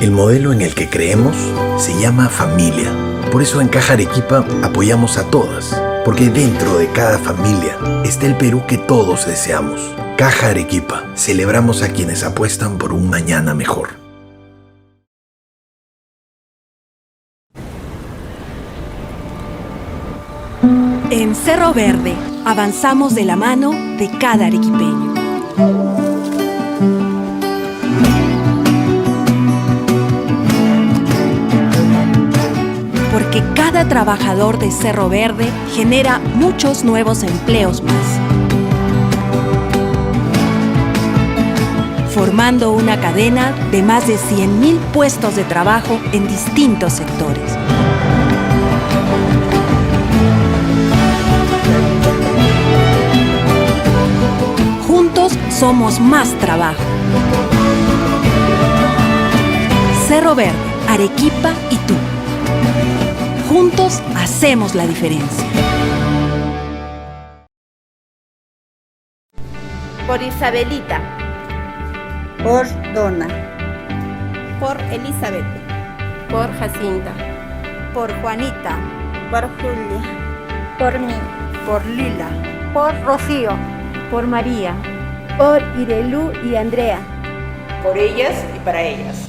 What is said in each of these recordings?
El modelo en el que creemos se llama familia. Por eso en Caja Arequipa apoyamos a todas, porque dentro de cada familia está el Perú que todos deseamos. Caja Arequipa, celebramos a quienes apuestan por un mañana mejor. En Cerro Verde, avanzamos de la mano de cada arequipeño. Porque cada trabajador de Cerro Verde genera muchos nuevos empleos más, formando una cadena de más de 100.000 puestos de trabajo en distintos sectores. Juntos somos más trabajo. Cerro Verde, Arequipa y tú. Juntos hacemos la diferencia. Por Isabelita. Por Donna. Por Elizabeth. Por Jacinta. Por Juanita. Por Julia. Por mí. Por Lila. Por Rocío. Por María. Por Irelú y Andrea. Por ellas y para ellas.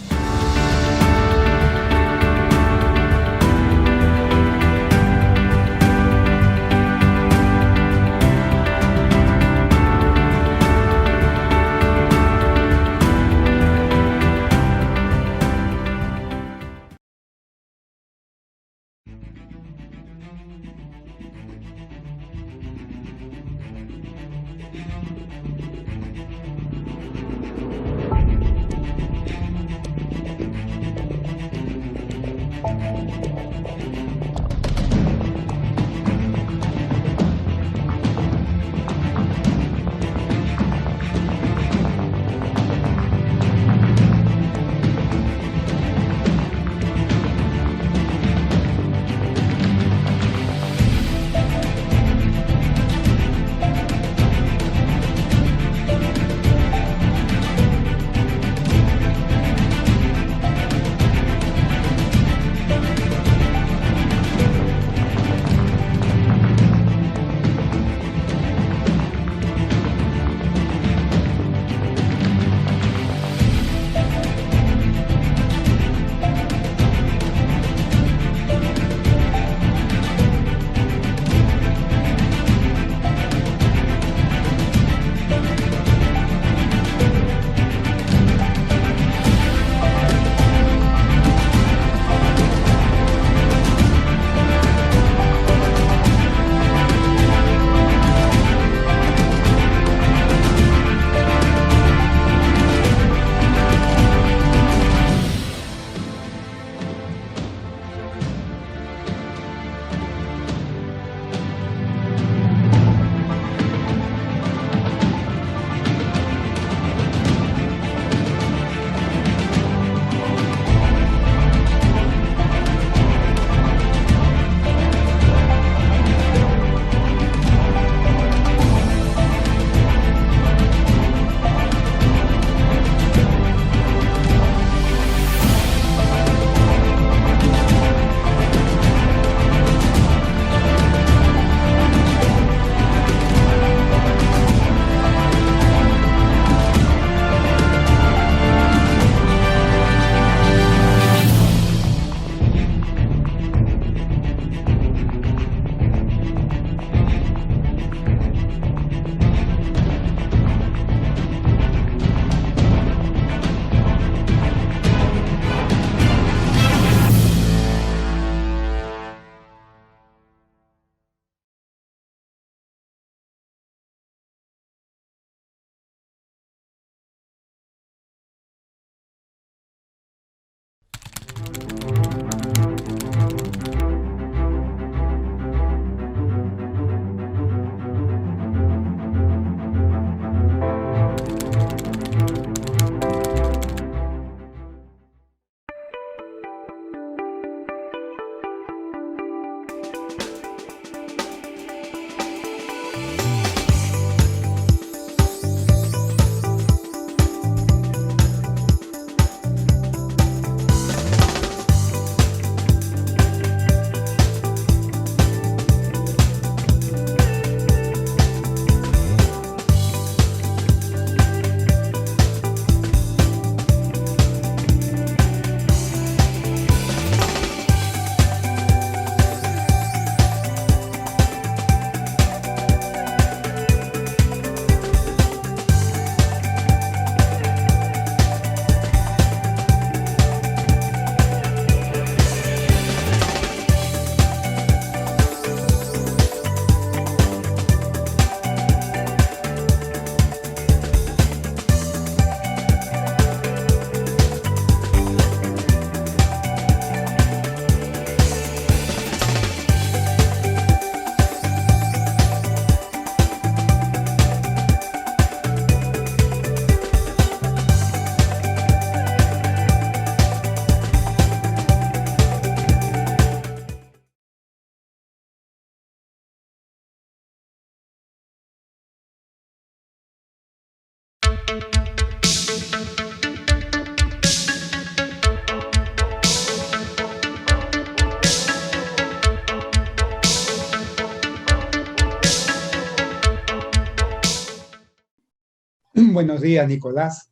Buenos días, Nicolás.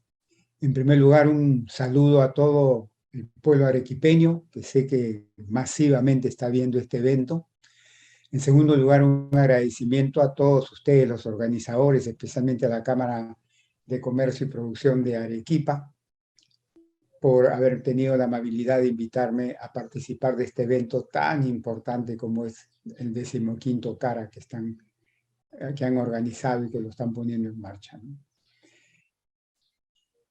En primer lugar, un saludo a todo el pueblo arequipeño, que sé que masivamente está viendo este evento. En segundo lugar, un agradecimiento a todos ustedes, los organizadores, especialmente a la Cámara de Comercio y Producción de Arequipa, por haber tenido la amabilidad de invitarme a participar de este evento tan importante como es el 15º CARA que han organizado y que lo están poniendo en marcha, ¿no?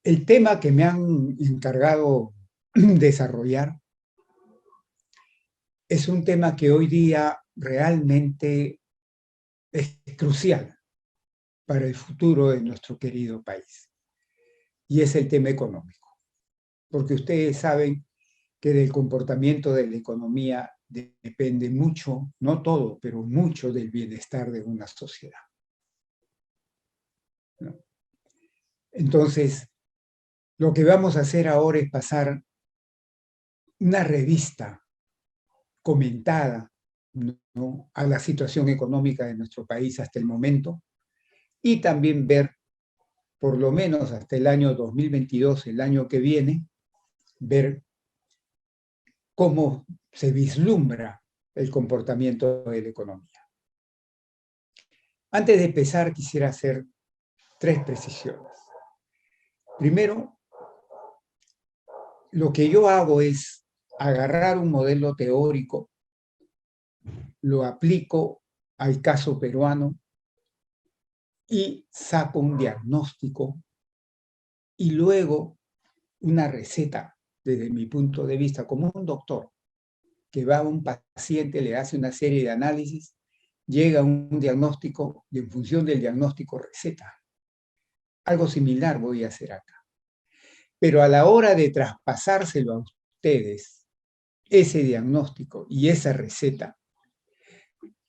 El tema que me han encargado desarrollar es un tema que hoy día realmente es crucial para el futuro de nuestro querido país, y es el tema económico, porque ustedes saben que del comportamiento de la economía depende mucho, no todo, pero mucho del bienestar de una sociedad, ¿no? Entonces, lo que vamos a hacer ahora es pasar una revista comentada, ¿no?, a la situación económica de nuestro país hasta el momento, y también ver, por lo menos hasta el año 2022, el año que viene, ver cómo se vislumbra el comportamiento de la economía. Antes de empezar, quisiera hacer 3 precisiones. Primero, lo que yo hago es agarrar un modelo teórico, lo aplico al caso peruano y saco un diagnóstico y luego una receta, desde mi punto de vista, como un doctor que va a un paciente, le hace una serie de análisis, llega a un diagnóstico y en función del diagnóstico receta. Algo similar voy a hacer acá. Pero a la hora de traspasárselo a ustedes, ese diagnóstico y esa receta,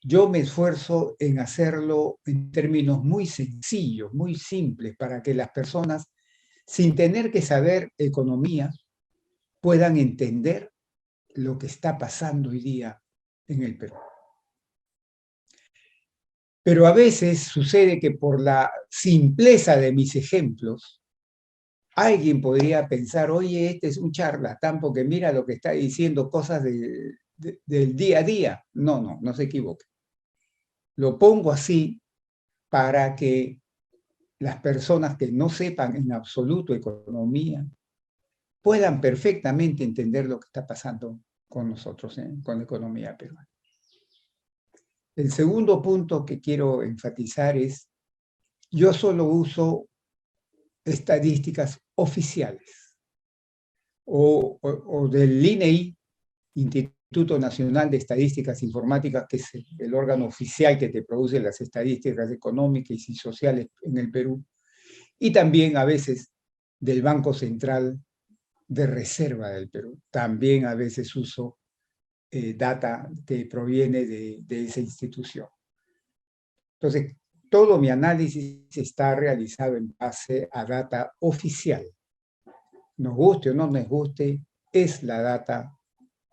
yo me esfuerzo en hacerlo en términos muy sencillos, muy simples, para que las personas, sin tener que saber economía, puedan entender lo que está pasando hoy día en el Perú. Pero a veces sucede que por la simpleza de mis ejemplos, alguien podría pensar, oye, este es un charlatán porque mira lo que está diciendo, cosas del día a día. No se equivoque. Lo pongo así para que las personas que no sepan en absoluto economía puedan perfectamente entender lo que está pasando con nosotros, con la economía peruana. El segundo punto que quiero enfatizar es, yo solo uso estadísticas oficiales o del INEI, Instituto Nacional de Estadísticas Informáticas, que es el órgano oficial que te produce las estadísticas económicas y sociales en el Perú, y también a veces del Banco Central de Reserva del Perú. También a veces uso data que proviene de esa institución. Entonces, todo mi análisis está realizado en base a data oficial. Nos guste o no nos guste, es la data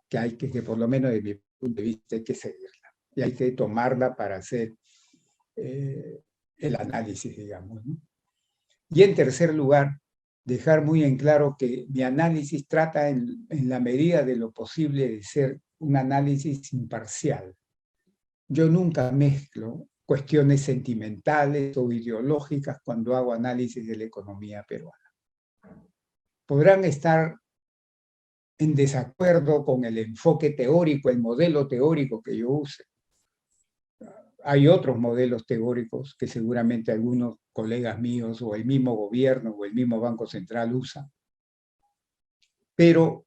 que hay que por lo menos desde mi punto de vista, hay que seguirla. Y hay que tomarla para hacer el análisis, digamos, ¿no? Y en tercer lugar, dejar muy en claro que mi análisis trata en la medida de lo posible de ser un análisis imparcial. Yo nunca mezclo cuestiones sentimentales o ideológicas cuando hago análisis de la economía peruana. Podrán estar en desacuerdo con el enfoque teórico, el modelo teórico que yo use. Hay otros modelos teóricos que seguramente algunos colegas míos o el mismo gobierno o el mismo Banco Central usan, pero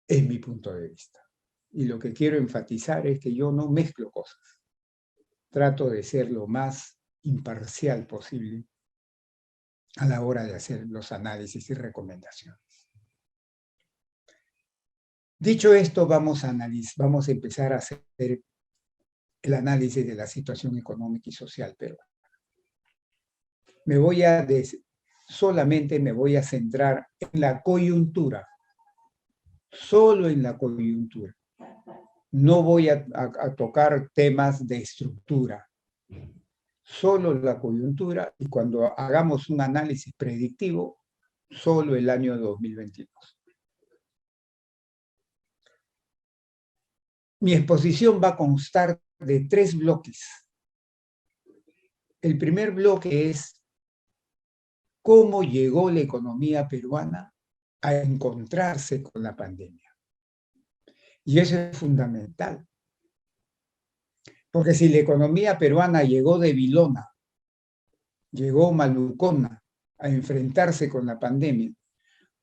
es mi punto de vista. Y lo que quiero enfatizar es que yo no mezclo cosas. Trato de ser lo más imparcial posible a la hora de hacer los análisis y recomendaciones. Dicho esto, vamos a empezar a hacer el análisis de la situación económica y social peruana. Solamente me voy a centrar en la coyuntura, solo en la coyuntura. No voy a tocar temas de estructura. solo la coyuntura, y cuando hagamos un análisis predictivo, solo el año 2022. Mi exposición va a constar de 3 bloques. El primer bloque es cómo llegó la economía peruana a encontrarse con la pandemia. Y eso es fundamental. Porque si la economía peruana llegó debilona, llegó malucona a enfrentarse con la pandemia,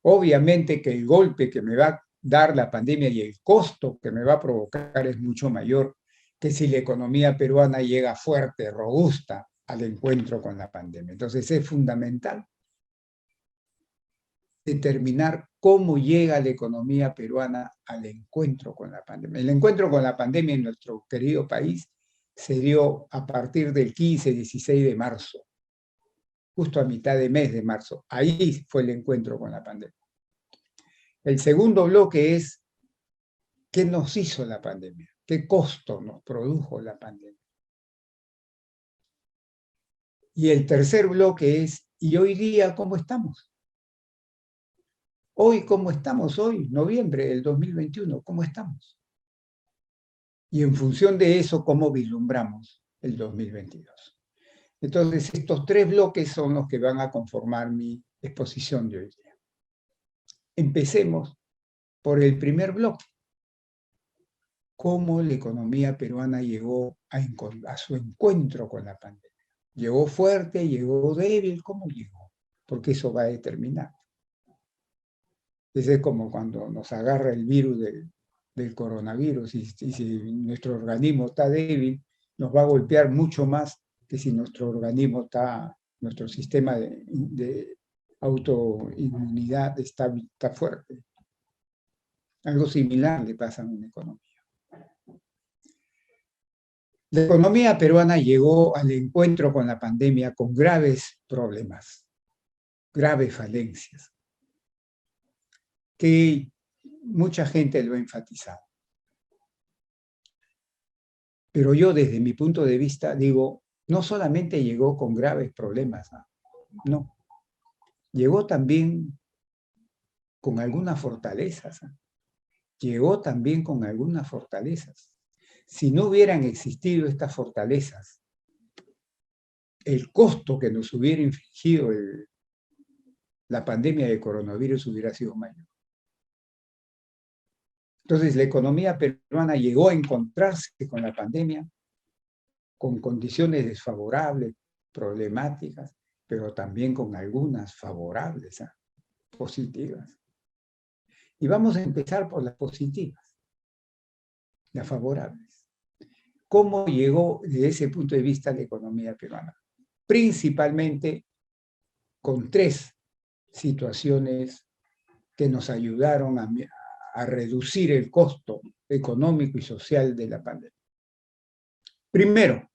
obviamente que el golpe que me va a dar la pandemia y el costo que me va a provocar es mucho mayor que si la economía peruana llega fuerte, robusta al encuentro con la pandemia. Entonces es fundamental determinar cómo llega la economía peruana al encuentro con la pandemia. El encuentro con la pandemia en nuestro querido país se dio a partir del 15-16 de marzo, justo a mitad de mes de marzo. Ahí fue el encuentro con la pandemia. El segundo bloque es ¿qué nos hizo la pandemia? ¿Qué costo nos produjo la pandemia? Y el tercer bloque es ¿y hoy día cómo estamos? Hoy, ¿cómo estamos? Hoy, noviembre del 2021, ¿cómo estamos? Y en función de eso, ¿cómo vislumbramos el 2022? Entonces, estos 3 bloques son los que van a conformar mi exposición de hoy día. Empecemos por el primer bloque. ¿Cómo la economía peruana llegó a su encuentro con la pandemia? ¿Llegó fuerte? ¿Llegó débil? ¿Cómo llegó? Porque eso va a determinar. Es como cuando nos agarra el virus del coronavirus y si nuestro organismo está débil, nos va a golpear mucho más que si nuestro sistema de autoinmunidad está fuerte. Algo similar le pasa a una economía. La economía peruana llegó al encuentro con la pandemia con graves problemas, graves falencias, que mucha gente lo ha enfatizado. Pero yo, desde mi punto de vista, digo, no solamente llegó con graves problemas, no. Llegó también con algunas fortalezas. Llegó también con algunas fortalezas. Si no hubieran existido estas fortalezas, el costo que nos hubiera infligido la pandemia de coronavirus hubiera sido mayor. Entonces, la economía peruana llegó a encontrarse con la pandemia con condiciones desfavorables, problemáticas, pero también con algunas favorables, positivas. Y vamos a empezar por las positivas, las favorables. ¿Cómo llegó desde ese punto de vista la economía peruana? Principalmente con 3 situaciones que nos ayudaron a reducir el costo económico y social de la pandemia. Primero,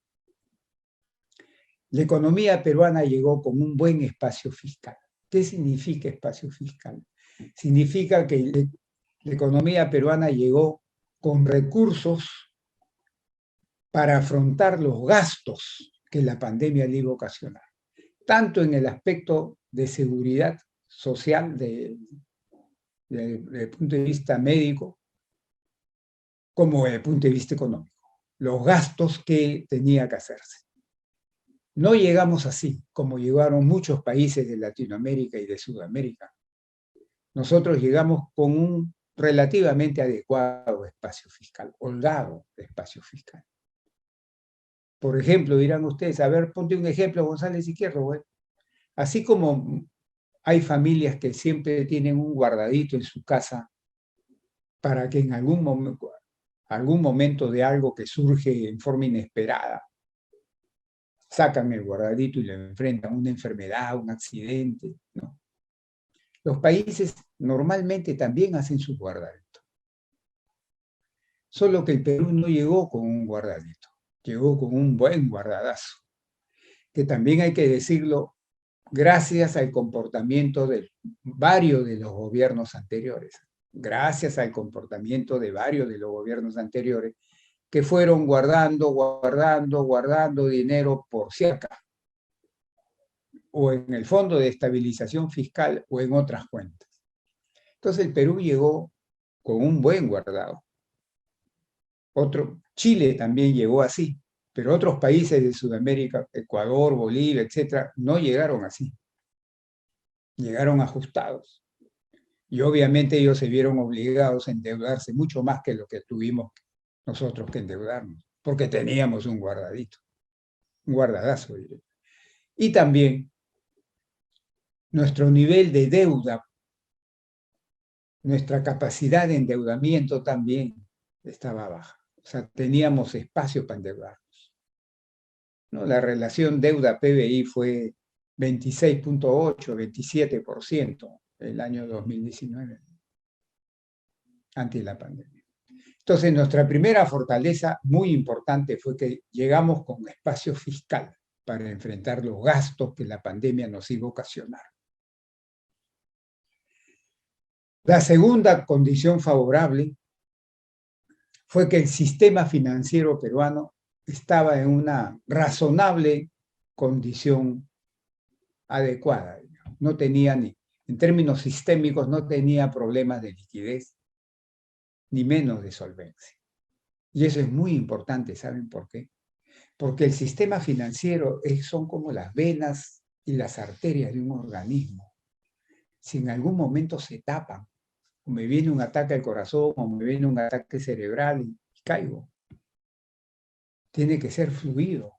la economía peruana llegó con un buen espacio fiscal. ¿Qué significa espacio fiscal? Significa que la economía peruana llegó con recursos para afrontar los gastos que la pandemia le iba a ocasionar, tanto en el aspecto de seguridad social, desde el punto de vista médico, como desde el punto de vista económico, los gastos que tenía que hacerse. No llegamos así, como llegaron muchos países de Latinoamérica y de Sudamérica. Nosotros llegamos con un relativamente adecuado espacio fiscal, holgado de espacio fiscal. Por ejemplo, dirán ustedes, a ver, ponte un ejemplo, González Izquierdo, güey. Así como hay familias que siempre tienen un guardadito en su casa para que en algún momento de algo que surge en forma inesperada, sacan el guardadito y lo enfrentan a una enfermedad, un accidente, ¿no? Los países normalmente también hacen su guardadito. Solo que el Perú no llegó con un guardadito, llegó con un buen guardadazo, que también hay que decirlo, gracias al comportamiento de varios de los gobiernos anteriores, gracias al comportamiento de varios de los gobiernos anteriores, que fueron guardando dinero por si acaso, o en el Fondo de Estabilización Fiscal o en otras cuentas. Entonces el Perú llegó con un buen guardado. Chile también llegó así, pero otros países de Sudamérica, Ecuador, Bolivia, etcétera, no llegaron así. Llegaron ajustados. Y obviamente ellos se vieron obligados a endeudarse mucho más que lo que tuvimos nosotros que endeudarnos, porque teníamos un guardadito, un guardadazo, diré. Y también nuestro nivel de deuda, nuestra capacidad de endeudamiento también estaba baja. O sea, teníamos espacio para endeudarnos, ¿no? La relación deuda-PBI fue 26.8, 27% el año 2019, antes de la pandemia. Entonces, nuestra primera fortaleza muy importante fue que llegamos con espacio fiscal para enfrentar los gastos que la pandemia nos iba a ocasionar. La segunda condición favorable fue que el sistema financiero peruano estaba en una razonable condición adecuada. No tenía en términos sistémicos, no tenía problemas de liquidez, ni menos de solvencia. Y eso es muy importante, ¿saben por qué? Porque el sistema financiero son como las venas y las arterias de un organismo. Si en algún momento se tapan, o me viene un ataque al corazón, o me viene un ataque cerebral y caigo, tiene que ser fluido.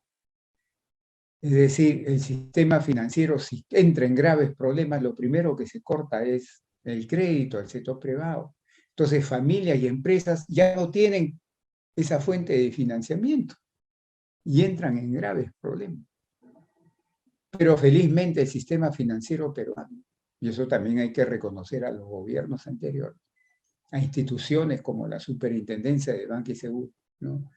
Es decir, el sistema financiero, si entra en graves problemas, lo primero que se corta es el crédito al sector privado. Entonces, familias y empresas ya no tienen esa fuente de financiamiento y entran en graves problemas. Pero felizmente el sistema financiero peruano, y eso también hay que reconocer a los gobiernos anteriores, a instituciones como la Superintendencia de Banca y Seguro, ¿no?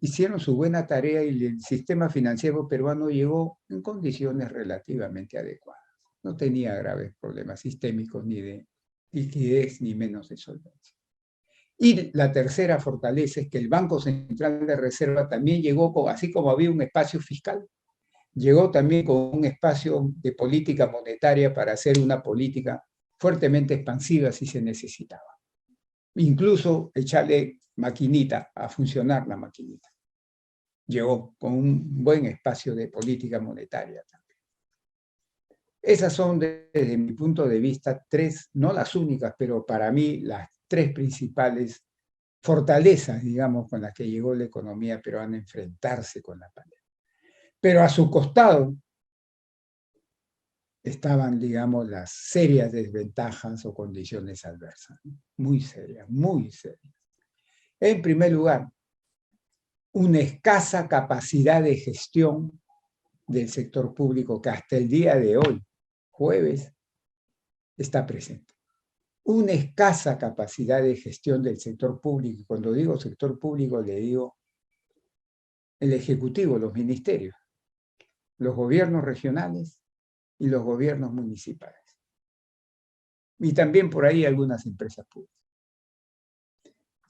Hicieron su buena tarea y el sistema financiero peruano llegó en condiciones relativamente adecuadas. No tenía graves problemas sistémicos ni de liquidez ni menos de solvencia. Y la tercera fortaleza es que el Banco Central de Reserva también llegó, así como había un espacio fiscal, llegó también con un espacio de política monetaria para hacer una política fuertemente expansiva si se necesitaba. Incluso echarle maquinita, a funcionar la maquinita. Llegó con un buen espacio de política monetaria también. Esas son, desde mi punto de vista, tres, no las únicas, pero para mí las tres principales fortalezas, digamos, con las que llegó la economía peruana a enfrentarse con la pandemia. Pero a su costado estaban, digamos, las serias desventajas o condiciones adversas, ¿no? Muy serias, muy serias. En primer lugar, una escasa capacidad de gestión del sector público que hasta el día de hoy, jueves, está presente. Una escasa capacidad de gestión del sector público. Cuando digo sector público, le digo el Ejecutivo, los ministerios, los gobiernos regionales y los gobiernos municipales. Y también por ahí algunas empresas públicas.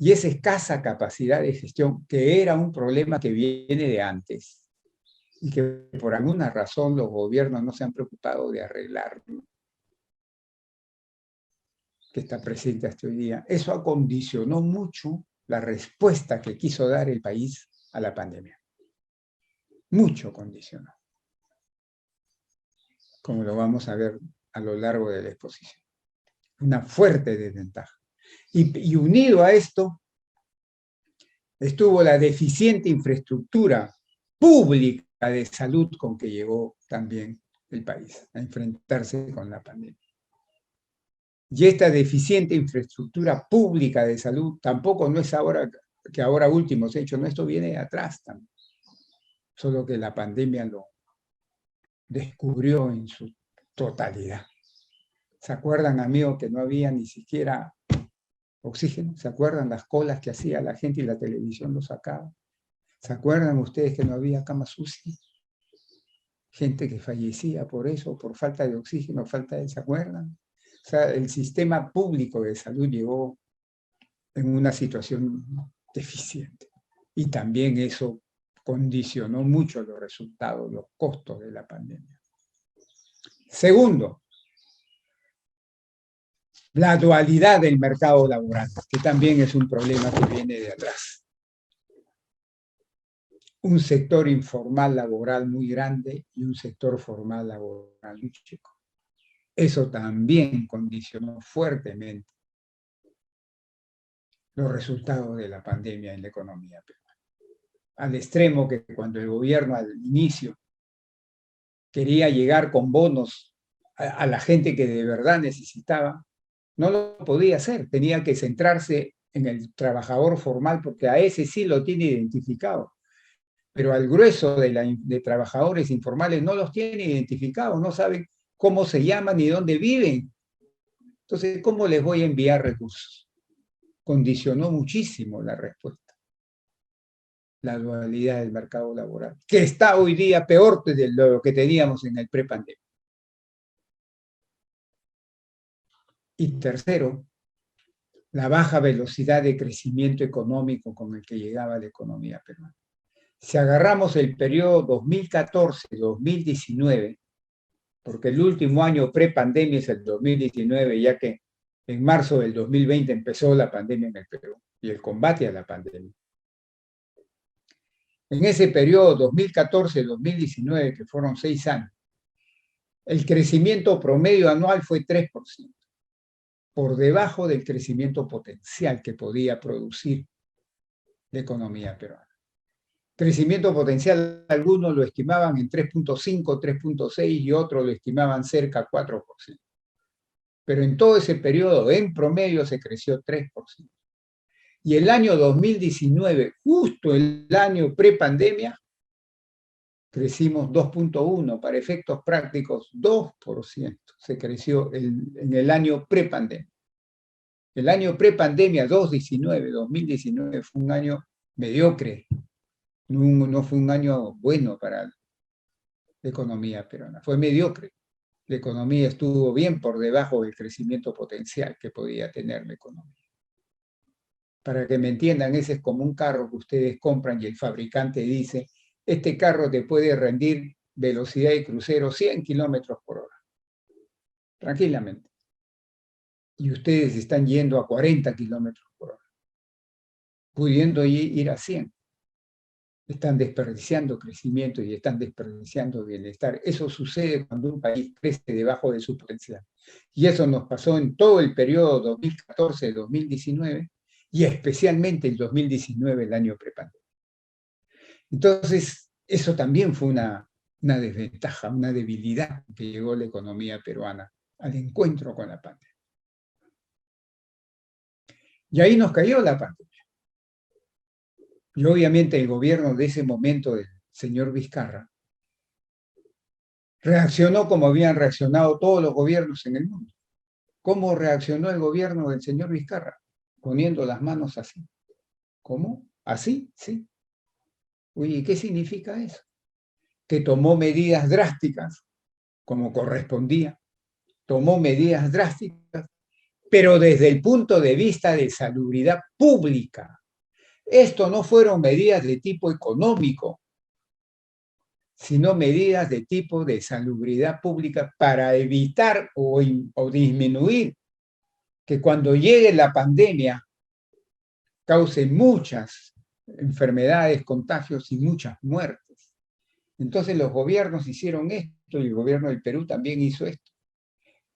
Y esa escasa capacidad de gestión, que era un problema que viene de antes, y que por alguna razón los gobiernos no se han preocupado de arreglarlo, que está presente hasta hoy día, eso acondicionó mucho la respuesta que quiso dar el país a la pandemia. Mucho condicionó, como lo vamos a ver a lo largo de la exposición. Una fuerte desventaja. Y unido a esto, estuvo la deficiente infraestructura pública de salud con que llegó también el país a enfrentarse con la pandemia. Y esta deficiente infraestructura pública de salud tampoco no es ahora, que ahora último se ha hecho, no, esto viene de atrás también. Solo que la pandemia lo descubrió en su totalidad. ¿Se acuerdan, amigos, que no había ni siquiera oxígeno? ¿Se acuerdan las colas que hacía la gente y la televisión lo sacaba? ¿Se acuerdan ustedes que no había camas UCI? Gente que fallecía por eso, por falta de oxígeno, ¿se acuerdan? O sea, el sistema público de salud llegó en una situación deficiente. Y también eso condicionó mucho los resultados, los costos de la pandemia. Segundo, la dualidad del mercado laboral, que también es un problema que viene de atrás. Un sector informal laboral muy grande y un sector formal laboral muy chico. Eso también condicionó fuertemente los resultados de la pandemia en la economía peruana. Al extremo que cuando el gobierno al inicio quería llegar con bonos a la gente que de verdad necesitaba, no lo podía hacer, tenía que centrarse en el trabajador formal porque a ese sí lo tiene identificado, pero al grueso de trabajadores informales no los tiene identificados, no saben cómo se llaman ni dónde viven. Entonces, ¿cómo les voy a enviar recursos? Condicionó muchísimo la respuesta. La dualidad del mercado laboral, que está hoy día peor de lo que teníamos en el prepandemia. Y tercero, la baja velocidad de crecimiento económico con el que llegaba la economía peruana. Si agarramos el periodo 2014-2019, porque el último año prepandemia es el 2019, ya que en marzo del 2020 empezó la pandemia en el Perú y el combate a la pandemia. En ese periodo 2014-2019, que fueron 6 años, el crecimiento promedio anual fue 3%, por debajo del crecimiento potencial que podía producir la economía peruana. Crecimiento potencial, algunos lo estimaban en 3.5, 3.6 y otros lo estimaban cerca a 4%. Pero en todo ese periodo, en promedio, se creció 3%. Y el año 2019, justo el año prepandemia, crecimos 2.1, para efectos prácticos 2% se creció en el año prepandemia. El año prepandemia 2019 fue un año mediocre, no fue un año bueno para la economía peruana, fue mediocre. La economía estuvo bien por debajo del crecimiento potencial que podía tener la economía. Para que me entiendan, ese es como un carro que ustedes compran y el fabricante dice, este carro te puede rendir velocidad de crucero 100 kilómetros por hora. Tranquilamente. Y ustedes están yendo a 40 kilómetros por hora, pudiendo ir a 100. Están desperdiciando crecimiento y están desperdiciando bienestar. Eso sucede cuando un país crece debajo de su potencial. Y eso nos pasó en todo el periodo 2014-2019 y especialmente el 2019, el año prepandemia. Entonces, eso también fue una desventaja, una debilidad que llegó la economía peruana al encuentro con la pandemia. Y ahí nos cayó la pandemia. Y obviamente el gobierno de ese momento del señor Vizcarra reaccionó como habían reaccionado todos los gobiernos en el mundo. ¿Cómo reaccionó el gobierno del señor Vizcarra? Poniendo las manos así. ¿Cómo? ¿Así? Sí. Oye, ¿qué significa eso? Que tomó medidas drásticas, como correspondía. Tomó medidas drásticas, pero desde el punto de vista de salubridad pública. Esto no fueron medidas de tipo económico, sino medidas de tipo de salubridad pública para evitar o disminuir que cuando llegue la pandemia cause muchas enfermedades, contagios y muchas muertes. Entonces los gobiernos hicieron esto y el gobierno del Perú también hizo esto.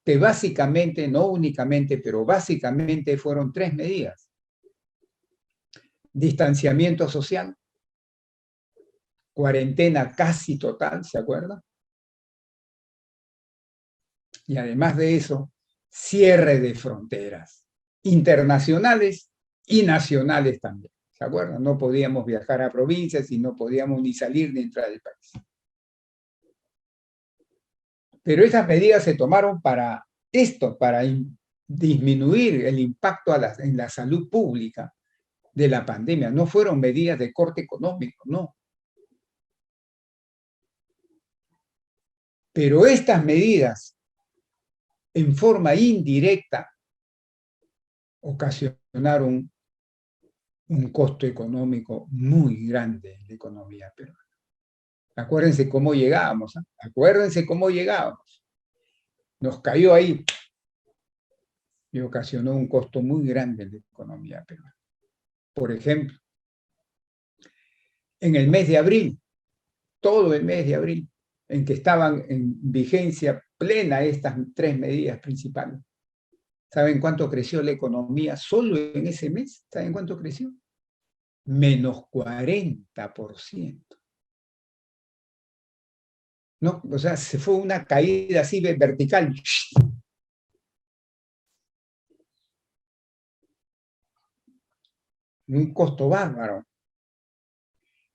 Que básicamente, no únicamente, pero básicamente fueron 3 medidas. Distanciamiento social, cuarentena casi total, ¿se acuerdan? Y además de eso, cierre de fronteras, internacionales y nacionales también, ¿se acuerdan? No podíamos viajar a provincias y no podíamos ni salir ni entrar del país. Pero esas medidas se tomaron para esto, para disminuir el impacto en la salud pública de la pandemia. No fueron medidas de corte económico, no. Pero estas medidas, en forma indirecta, ocasionaron un costo económico muy grande en la economía peruana. Acuérdense cómo llegábamos, ¿eh? Acuérdense cómo llegábamos. Nos cayó ahí y ocasionó un costo muy grande en la economía peruana. Por ejemplo, en el mes de abril, todo el mes de abril, en que estaban en vigencia plena estas tres medidas principales. ¿Saben cuánto creció la economía solo en ese mes? ¿Saben cuánto creció? Menos 40%. ¿No? O sea, se fue una caída así vertical. Un costo bárbaro.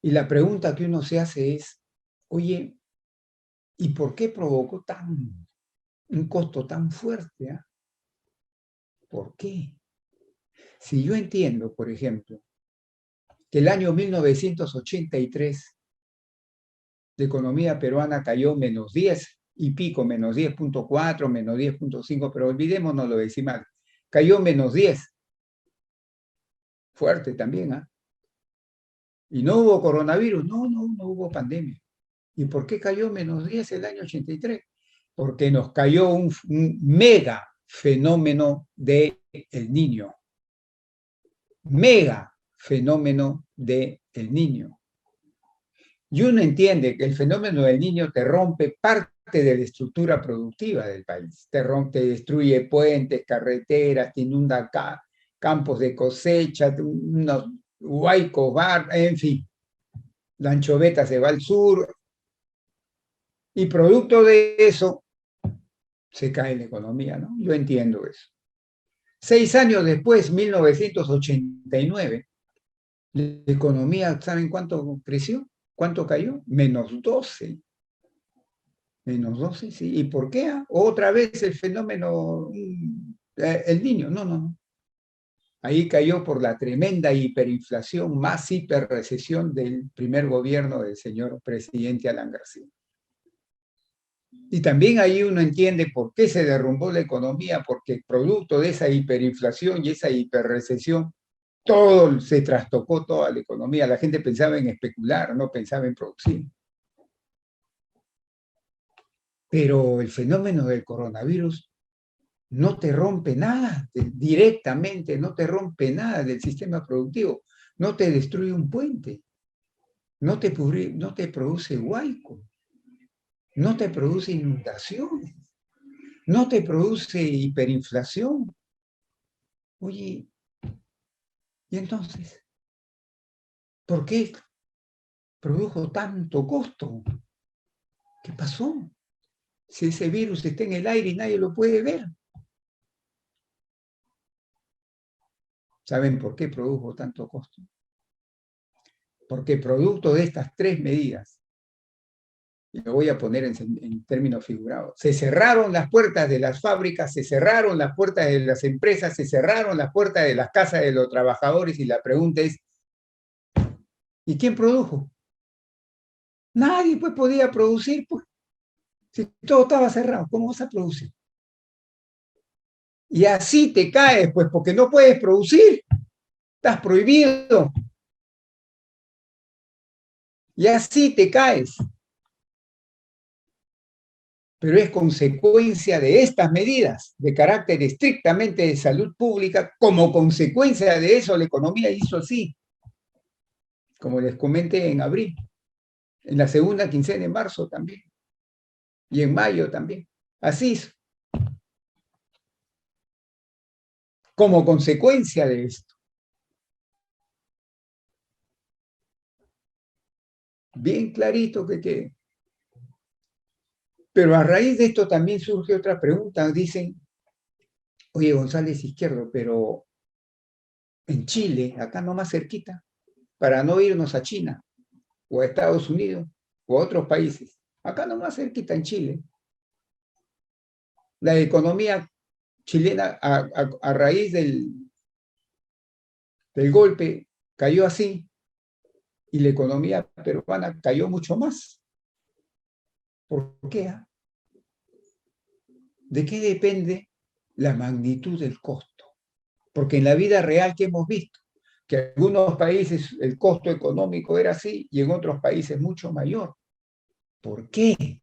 Y la pregunta que uno se hace es, oye, ¿y por qué provocó un costo tan fuerte? ¿Eh? ¿Por qué? Si yo entiendo, por ejemplo, que el año 1983 la economía peruana cayó menos 10 y pico, menos 10.4, menos 10.5, pero olvidémonos lo decimal. Cayó menos 10. Fuerte también, ¿ah? ¿Y no hubo coronavirus? No hubo pandemia. ¿Y por qué cayó menos 10 el año 83? Porque nos cayó un mega fenómeno del Niño. Mega fenómeno del Niño. Y uno entiende que el fenómeno del Niño te rompe parte de la estructura productiva del país. Te destruye puentes, carreteras, te inunda campos de cosecha, unos huaicos, en fin. La anchoveta se va al sur. Y producto de eso, se cae la economía, ¿no? Yo entiendo eso. 6 años después, 1989, la economía, ¿saben cuánto creció? ¿Cuánto cayó? Menos 12. Menos 12, sí. ¿Y por qué? Otra vez el fenómeno, el Niño. No. Ahí cayó por la tremenda hiperinflación, más hiperrecesión del primer gobierno del señor presidente Alan García. Y también ahí uno entiende por qué se derrumbó la economía, porque producto de esa hiperinflación y esa hiperrecesión, todo se trastocó toda la economía. La gente pensaba en especular, no pensaba en producir. Pero el fenómeno del coronavirus no te rompe nada directamente, no te rompe nada del sistema productivo, no te destruye un puente, no te produce huaico, no te produce inundaciones, no te produce hiperinflación. Oye, ¿y entonces por qué produjo tanto costo? ¿Qué pasó? Si ese virus está en el aire y nadie lo puede ver. ¿Saben por qué produjo tanto costo? Porque producto de estas tres medidas, y lo voy a poner en términos figurados, se cerraron las puertas de las fábricas, se cerraron las puertas de las empresas, se cerraron las puertas de las casas de los trabajadores, y la pregunta es, ¿y quién produjo? Nadie pues podía producir, pues. Si todo estaba cerrado, ¿cómo vas a producir? Y así te caes, pues, porque no puedes producir. Estás prohibido. Y así te caes. Pero es consecuencia de estas medidas de carácter estrictamente de salud pública. Como consecuencia de eso, la economía hizo así. Como les comenté en abril. En la segunda quincena de marzo también. Y en mayo también. Así es. Como consecuencia de esto. Bien clarito que quede. Pero a raíz de esto también surge otra pregunta. Dicen, oye, González Izquierdo, pero en Chile, acá nomás cerquita, para no irnos a China, o a Estados Unidos, o a otros países, acá nomás cerquita en Chile, la economía chilena a raíz del golpe cayó así, y la economía peruana cayó mucho más. ¿Por qué? ¿De qué depende la magnitud del costo? Porque en la vida real, ¿qué hemos visto? que en algunos países el costo económico era así y en otros países mucho mayor. ¿Por qué?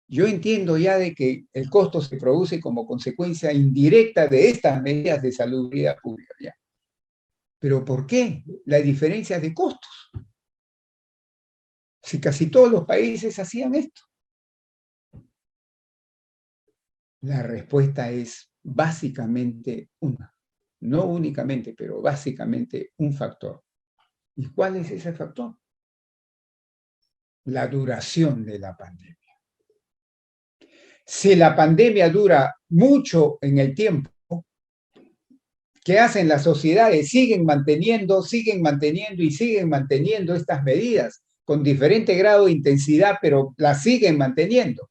Yo entiendo ya de que el costo se produce como consecuencia indirecta de estas medidas de salubridad pública, ya. Pero ¿por qué la diferencia de costos? Si casi todos los países hacían esto. La respuesta es básicamente una. No únicamente, pero básicamente un factor. ¿Y cuál es ese factor? La duración de la pandemia. Si la pandemia dura mucho en el tiempo, ¿qué hacen las sociedades? Siguen manteniendo estas medidas con diferente grado de intensidad, pero las siguen manteniendo.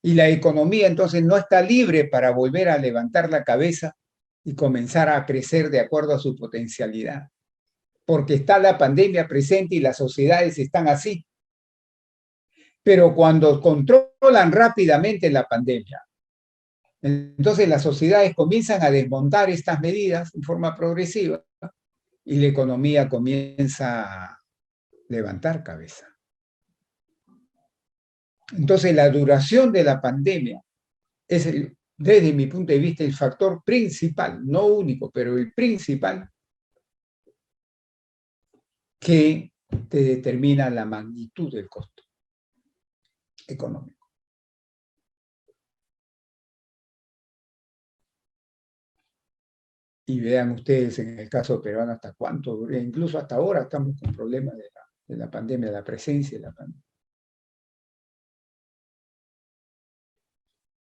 Y la economía entonces no está libre para volver a levantar la cabeza y comenzar a crecer de acuerdo a su potencialidad. Porque está la pandemia presente y las sociedades están así. Pero cuando controlan rápidamente la pandemia, entonces las sociedades comienzan a desmontar estas medidas en forma progresiva y la economía comienza a levantar cabeza. Entonces la duración de la pandemia es, desde mi punto de vista, el factor principal, no único, pero el principal que te determina la magnitud del costo económico. Y vean ustedes en el caso peruano hasta cuánto duró, incluso hasta ahora estamos con problemas de la pandemia, la presencia de la pandemia.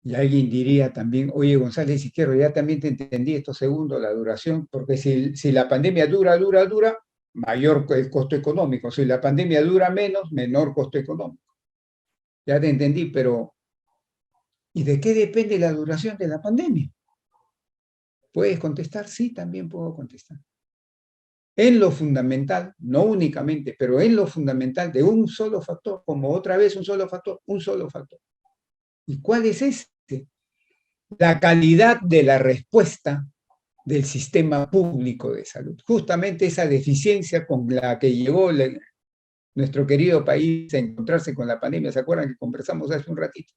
Y alguien diría también, oye González Izquierdo, ya también te entendí esto segundo, la duración, porque si la pandemia dura, mayor el costo económico. Si la pandemia dura menos, menor costo económico. Ya te entendí, pero ¿y de qué depende la duración de la pandemia? ¿Puedes contestar? Sí, también puedo contestar. En lo fundamental, no únicamente, pero en lo fundamental de un solo factor, como otra vez un solo factor. ¿Y cuál es este? La calidad de la respuesta del sistema público de salud. Justamente esa deficiencia con la que llegó nuestro querido país a encontrarse con la pandemia. ¿Se acuerdan que conversamos hace un ratito?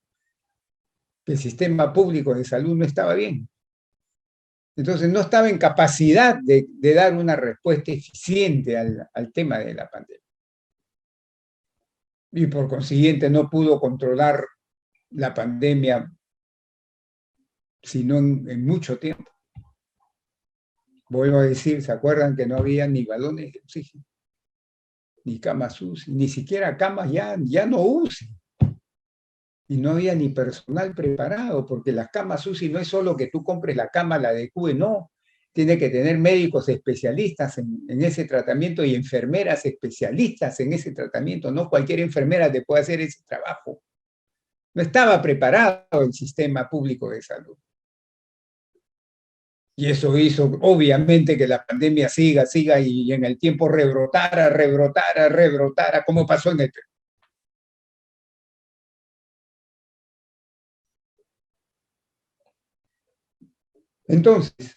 Que el sistema público de salud no estaba bien. Entonces no estaba en capacidad de dar una respuesta eficiente al tema de la pandemia. Y por consiguiente no pudo controlar la pandemia sino en mucho tiempo. Vuelvo a decir, ¿se acuerdan que no había ni balones de oxígeno? Ni camas UCI, ni siquiera camas ya no UCI. Y no había ni personal preparado, porque las camas UCI no es solo que tú compres la cama, la adecúes, no. Tiene que tener médicos especialistas en ese tratamiento y enfermeras especialistas en ese tratamiento. No cualquier enfermera te puede hacer ese trabajo. No estaba preparado el sistema público de salud. Y eso hizo, obviamente, que la pandemia siga y en el tiempo rebrotara, como pasó en el Perú. Entonces,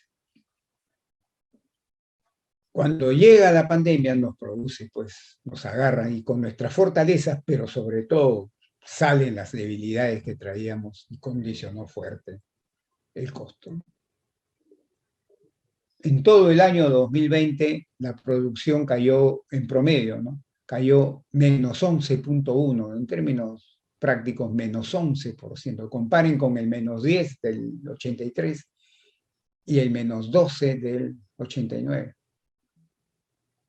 cuando llega la pandemia nos produce, pues, nos agarra y con nuestras fortalezas, pero sobre todo salen las debilidades que traíamos y condicionó fuerte el costo. En todo el año 2020 la producción cayó en promedio, ¿no? Cayó menos 11.1, en términos prácticos menos 11%. Comparen con el menos 10 del 83 y el menos 12 del 89.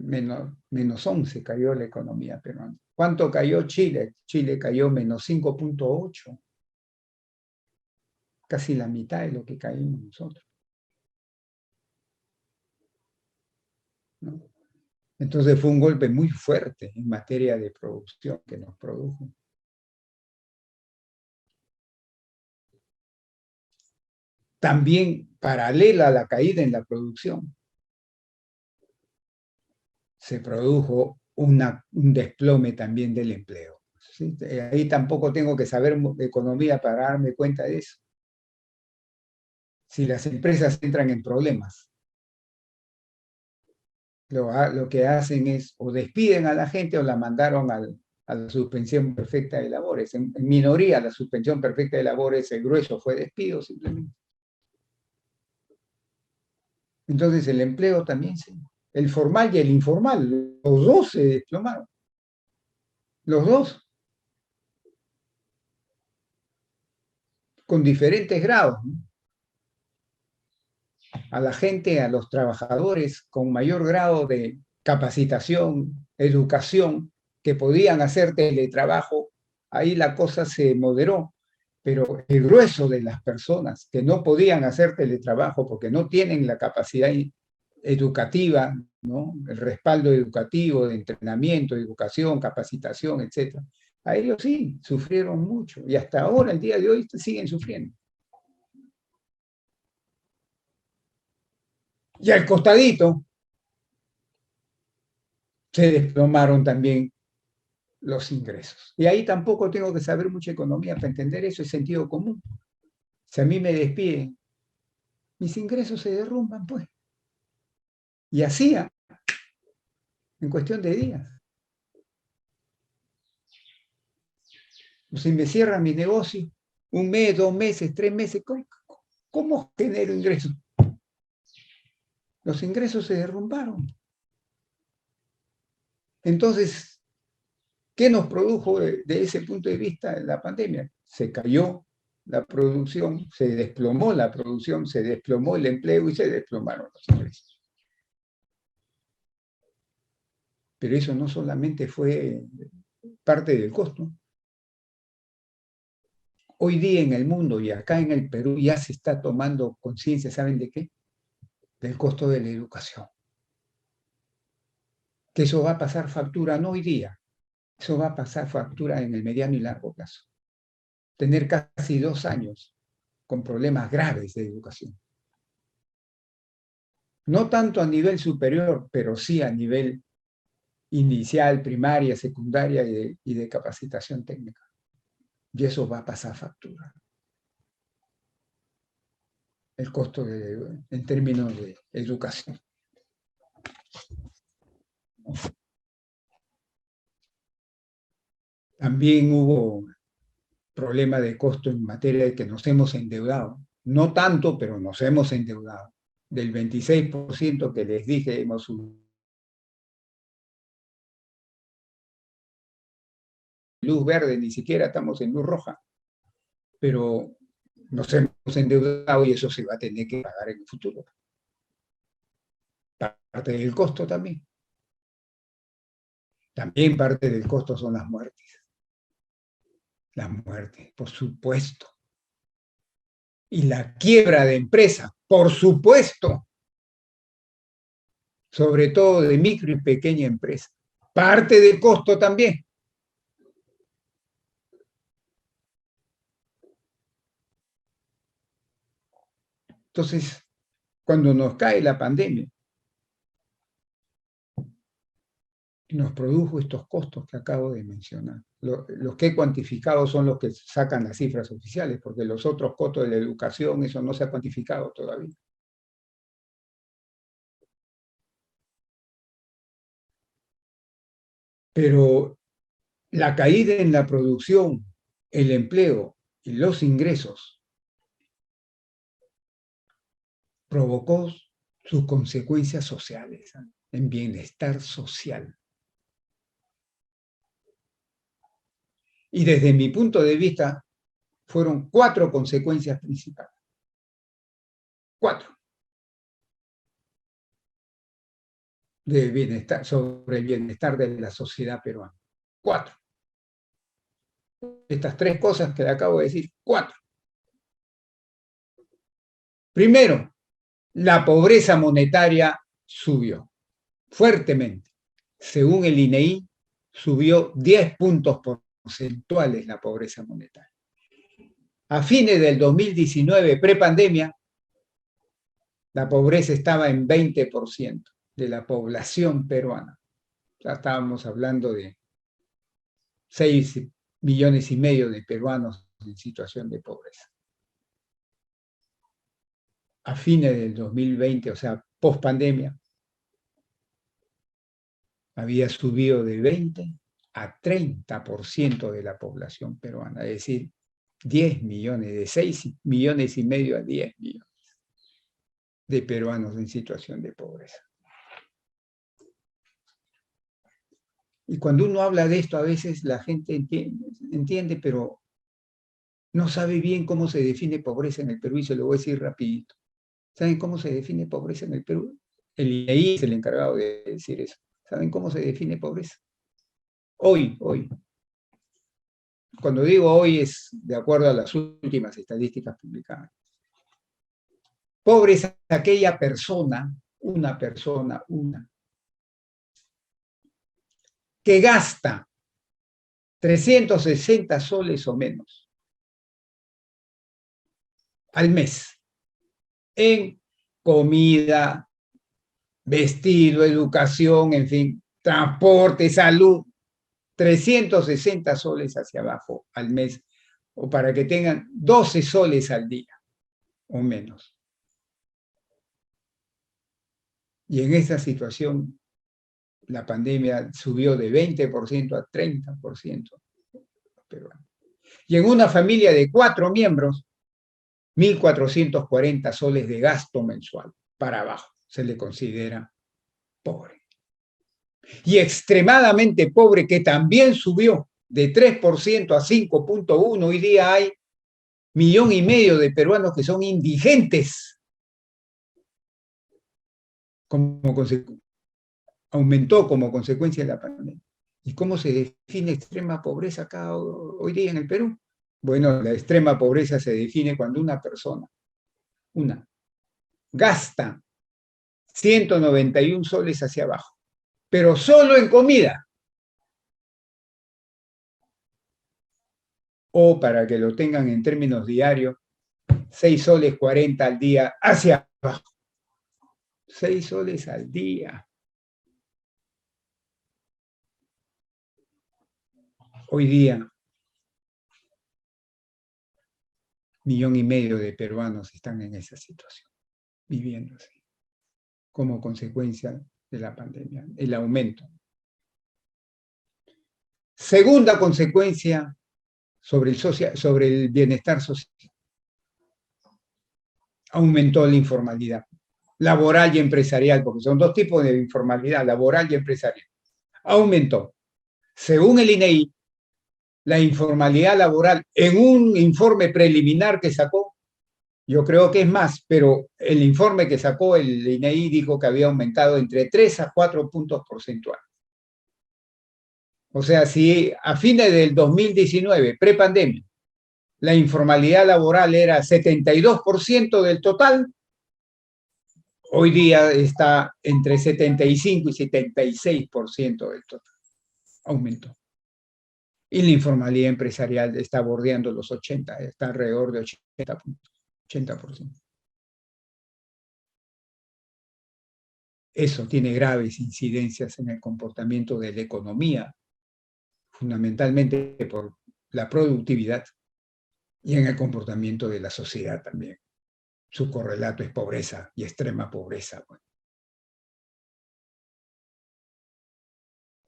Menos 11 cayó la economía peruana. ¿Cuánto cayó Chile? Chile cayó menos 5.8. Casi la mitad de lo que caímos nosotros. ¿No? Entonces fue un golpe muy fuerte en materia de producción que nos produjo. También, paralela a la caída en la producción, se produjo un desplome también del empleo. ¿Sí? Ahí tampoco tengo que saber de economía para darme cuenta de eso. Si las empresas entran en problemas, lo que hacen es o despiden a la gente o la mandaron a la suspensión perfecta de labores. En minoría, la suspensión perfecta de labores, el grueso fue despido simplemente. Entonces el empleo también, el formal y el informal, los dos se desplomaron. Los dos. Con diferentes grados, ¿no? A la gente, a los trabajadores con mayor grado de capacitación, educación, que podían hacer teletrabajo, ahí la cosa se moderó, pero el grueso de las personas que no podían hacer teletrabajo porque no tienen la capacidad educativa, ¿no? El respaldo educativo, de entrenamiento, educación, capacitación, etc. A ellos sí, sufrieron mucho y hasta ahora, el día de hoy, siguen sufriendo. Y al costadito se desplomaron también los ingresos. Y ahí tampoco tengo que saber mucha economía para entender eso, es sentido común. Si a mí me despiden, mis ingresos se derrumban, pues. Y así, en cuestión de días. Si me cierran mi negocio, 1 mes, 2 meses, 3 meses, ¿cómo genero ingresos? Los ingresos se derrumbaron. Entonces, ¿qué nos produjo de ese punto de vista la pandemia? Se cayó la producción, se desplomó la producción, se desplomó el empleo y se desplomaron los ingresos. Pero eso no solamente fue parte del costo. Hoy día en el mundo y acá en el Perú ya se está tomando conciencia, ¿saben de qué? Del costo de la educación. Que eso va a pasar factura no hoy día, eso va a pasar factura en el mediano y largo plazo. Tener casi 2 años con problemas graves de educación. No tanto a nivel superior, pero sí a nivel inicial, primaria, secundaria y de capacitación técnica. Y eso va a pasar factura. El costo en términos de educación. También hubo problema de costo en materia de que nos hemos endeudado. No tanto, pero nos hemos endeudado. Del 26% que les dije, hemos subido luz verde, ni siquiera estamos en luz roja. Pero nos hemos endeudado y eso se va a tener que pagar en el futuro. Parte del costo también. También parte del costo son las muertes. Las muertes, por supuesto. Y la quiebra de empresas, por supuesto. Sobre todo de micro y pequeña empresa. Parte del costo también. Entonces, cuando nos cae la pandemia, nos produjo estos costos que acabo de mencionar. Los que he cuantificado son los que sacan las cifras oficiales, porque los otros costos de la educación, eso no se ha cuantificado todavía. Pero la caída en la producción, el empleo y los ingresos provocó sus consecuencias sociales, en bienestar social. Y desde mi punto de vista, fueron 4 consecuencias principales. 4. De bienestar, sobre el bienestar de la sociedad peruana. 4. Estas 3 cosas que le acabo de decir, 4. Primero, la pobreza monetaria subió fuertemente. Según el INEI, subió 10 puntos porcentuales la pobreza monetaria. A fines del 2019, prepandemia, la pobreza estaba en 20% de la población peruana. Ya estábamos hablando de 6,5 millones de peruanos en situación de pobreza. A fines del 2020, o sea, post pandemia, había subido de 20 a 30% de la población peruana, es decir, 10 millones, de 6 millones y medio a 10 millones de peruanos en situación de pobreza. Y cuando uno habla de esto, a veces la gente entiende, pero no sabe bien cómo se define pobreza en el Perú, y se lo voy a decir rapidito. ¿Saben cómo se define pobreza en el Perú? El INEGI es el encargado de decir eso. ¿Saben cómo se define pobreza? Hoy. Cuando digo hoy es de acuerdo a las últimas estadísticas publicadas. Pobre es aquella persona, que gasta 360 soles o menos al mes en comida, vestido, educación, en fin, transporte, salud, 360 soles hacia abajo al mes, o para que tengan 12 soles al día o menos. Y en esta situación, la pandemia subió de 20% a 30%. Y en una familia de 4 miembros, 1.440 soles de gasto mensual para abajo se le considera pobre. Y extremadamente pobre, que también subió de 3% a 5.1%. Hoy día hay 1,5 millones de peruanos que son indigentes. Aumentó como consecuencia de la pandemia. ¿Y cómo se define extrema pobreza acá hoy día en el Perú? Bueno, la extrema pobreza se define cuando una persona, gasta 191 soles hacia abajo, pero solo en comida. O para que lo tengan en términos diarios, 6 soles 40 al día hacia abajo. 6 soles al día. Hoy día, 1,5 millones de peruanos están en esa situación, viviendo así, como consecuencia de la pandemia, el aumento. Segunda consecuencia sobre el bienestar social. Aumentó la informalidad, laboral y empresarial, porque son dos tipos de informalidad, laboral y empresarial. Aumentó. Según el INEGI, la informalidad laboral, en un informe preliminar que sacó, yo creo que es más, pero el informe que sacó el INEGI dijo que había aumentado entre 3 a 4 puntos porcentuales. O sea, si a fines del 2019, prepandemia, la informalidad laboral era 72% del total, hoy día está entre 75 y 76% del total. Aumentó. Y la informalidad empresarial está bordeando los 80, está alrededor de 80%. Eso tiene graves incidencias en el comportamiento de la economía, fundamentalmente por la productividad, y en el comportamiento de la sociedad también. Su correlato es pobreza y extrema pobreza. Bueno.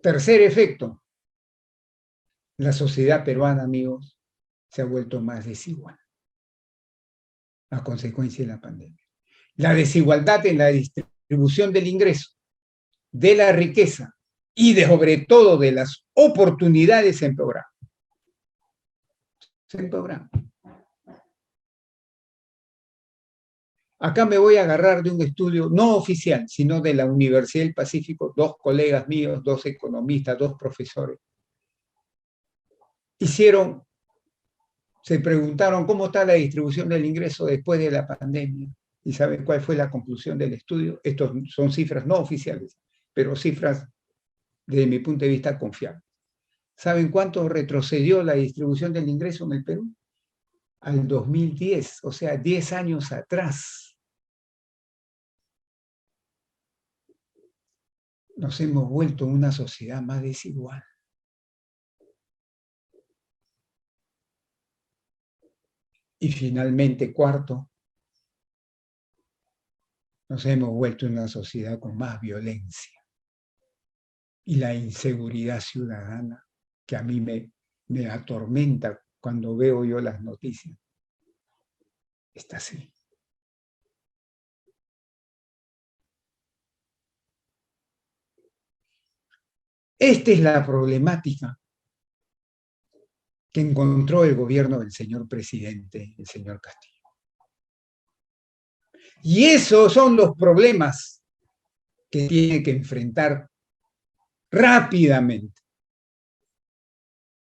Tercer efecto. La sociedad peruana, amigos, se ha vuelto más desigual a consecuencia de la pandemia. La desigualdad en la distribución del ingreso, de la riqueza y sobre todo de las oportunidades se empeora. Acá me voy a agarrar de un estudio no oficial, sino de la Universidad del Pacífico, 2 colegas míos, 2 economistas, 2 profesores. Se preguntaron cómo está la distribución del ingreso después de la pandemia. ¿Y saben cuál fue la conclusión del estudio? Estos son cifras no oficiales, pero cifras, desde mi punto de vista, confiables. ¿Saben cuánto retrocedió la distribución del ingreso en el Perú? Al 2010, o sea, 10 años atrás. Nos hemos vuelto una sociedad más desigual. Y finalmente, cuarto, nos hemos vuelto una sociedad con más violencia. y la inseguridad ciudadana que a mí me atormenta cuando veo yo las noticias. Está así. Esta es la problemática que encontró el gobierno del señor presidente, el señor Castillo. Y esos son los problemas que tiene que enfrentar rápidamente.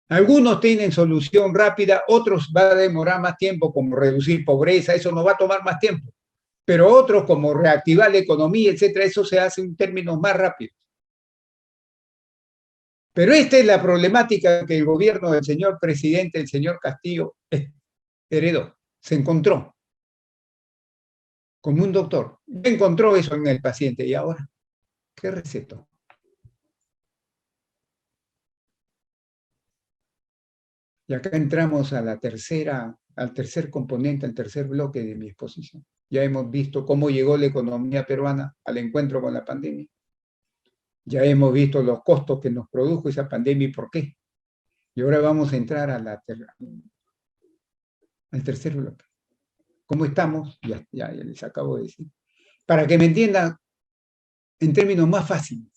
Algunos tienen solución rápida, otros va a demorar más tiempo, como reducir pobreza, eso nos va a tomar más tiempo. Pero otros, como reactivar la economía, etcétera, eso se hace en términos más rápidos. Pero esta es la problemática que el gobierno del señor presidente, el señor Castillo, heredó, se encontró. Como un doctor, encontró eso en el paciente. ¿Y ahora qué recetó? Y acá entramos a al tercer componente, al tercer bloque de mi exposición. Ya hemos visto cómo llegó la economía peruana al encuentro con la pandemia. Ya hemos visto los costos que nos produjo esa pandemia y por qué. Y ahora vamos a entrar a al tercer bloque. ¿Cómo estamos? Ya les acabo de decir. Para que me entiendan en términos más fáciles,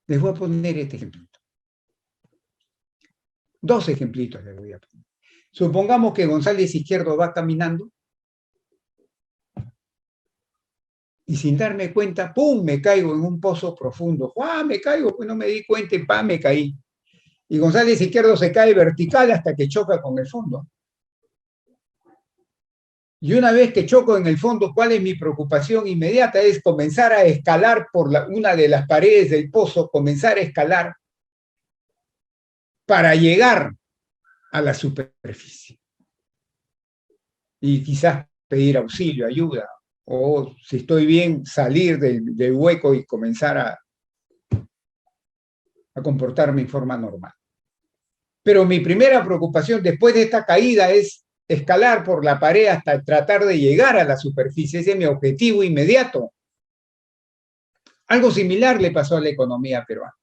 les voy a poner este ejemplito. Dos ejemplitos les voy a poner. Supongamos que González Izquierdo va caminando y sin darme cuenta, ¡pum!, me caigo en un pozo profundo. ¡Ah, me caigo! Pues no me di cuenta y ¡pam!, me caí. Y González Izquierdo se cae vertical hasta que choca con el fondo. Y una vez que choco en el fondo, ¿cuál es mi preocupación inmediata? Es comenzar a escalar por una de las paredes del pozo, comenzar a escalar para llegar a la superficie. Y quizás pedir auxilio, ayuda, o si estoy bien, salir del hueco y comenzar a comportarme en forma normal. Pero mi primera preocupación después de esta caída es escalar por la pared hasta tratar de llegar a la superficie. Ese es mi objetivo inmediato. Algo similar le pasó a la economía peruana.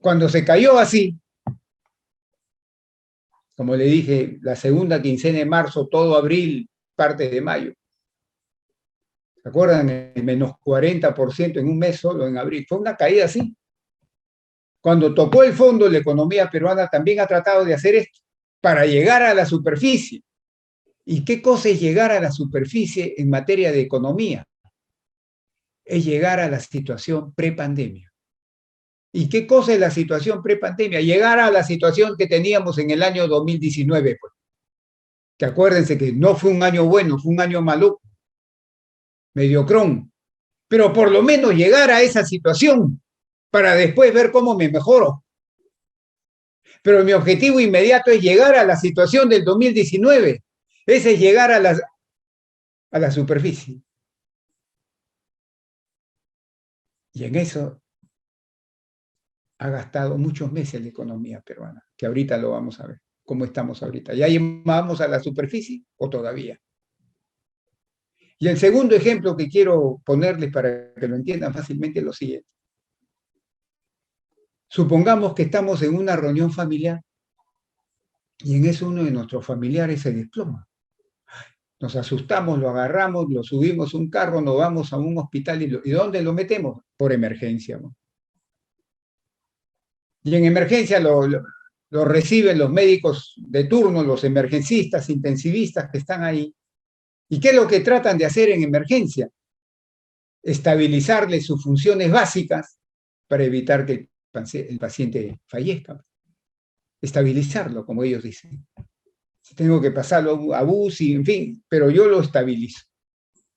Cuando se cayó así, como le dije, la segunda quincena de marzo, todo abril, parte de mayo. ¿Se acuerdan? El menos 40% en un mes solo en abril. Fue una caída así. Cuando tocó el fondo, la economía peruana también ha tratado de hacer esto para llegar a la superficie. ¿Y qué cosa es llegar a la superficie en materia de economía? Es llegar a la situación prepandemia. ¿Y qué cosa es la situación prepandemia? Llegar a la situación que teníamos en el año 2019. Pues. Que acuérdense que no fue un año bueno, fue un año malo, mediocrón. Pero por lo menos llegar a esa situación para después ver cómo me mejoro. Pero mi objetivo inmediato es llegar a la situación del 2019. Ese es llegar a la superficie. Y en eso ha gastado muchos meses la economía peruana, que ahorita lo vamos a ver, cómo estamos ahorita. ¿Ya llegamos a la superficie o todavía? Y el segundo ejemplo que quiero ponerles para que lo entiendan fácilmente es lo siguiente. Supongamos que estamos en una reunión familiar y en eso uno de nuestros familiares se desploma. Nos asustamos, lo agarramos, lo subimos a un carro, nos vamos a un hospital ¿y dónde lo metemos? Por emergencia, ¿no? Y en emergencia lo reciben los médicos de turno, los emergencistas, intensivistas que están ahí. ¿Y qué es lo que tratan de hacer en emergencia? Estabilizarle sus funciones básicas para evitar que el paciente fallezca. Estabilizarlo, como ellos dicen. Si tengo que pasarlo a UCI, en fin, pero yo lo estabilizo.